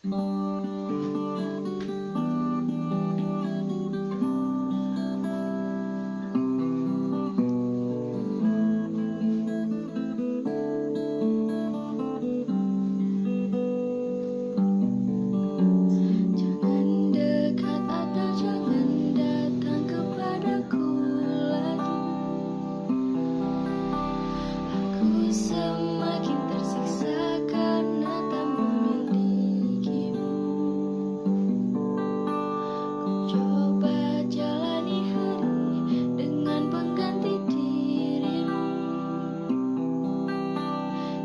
Jangan dekat atau jangan datang kepadaku lagi. Aku semakin tersiksa karena tak memilikimu. Ku coba jalani hari dengan pengganti dirimu,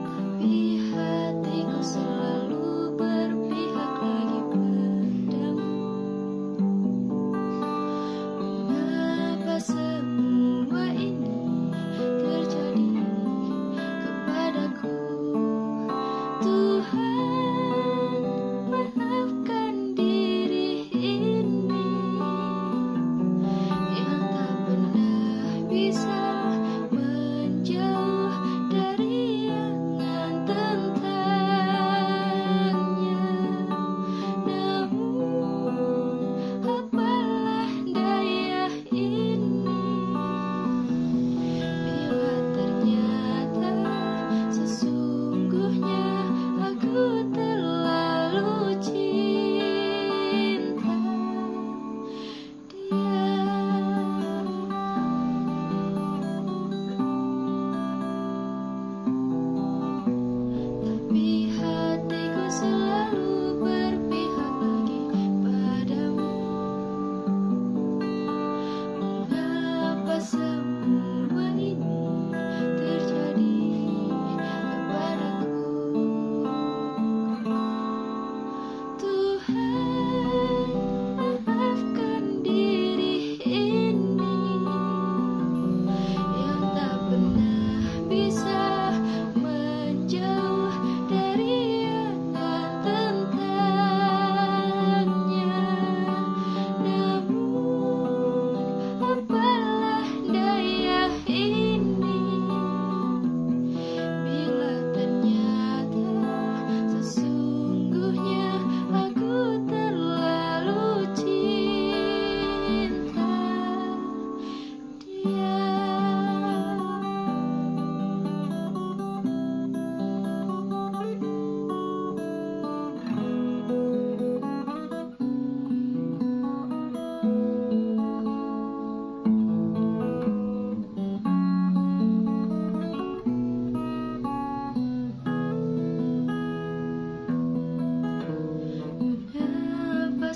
tapi hatiku selalu berpihak lagi padamu. Mengapa semua ini terjadi kepadaku? Tuhan, maafkan diri ini yang tak pernah bisa menjauh dari angan tentangnya. Namun apalah daya ini bila ternyata sesungguhnya aku terlalu cinta dia. Tapi hatiku selalu berpihak lagi padamu. Mengapa semua ini terjadi kepadaku? Tuhan, maafkan diri ini yang tak pernah bisa menjauh dari angan tentangnya. Namun apalah daya ini bila ternyata sesungguhnya aku terlalu cinta dia. Mengapa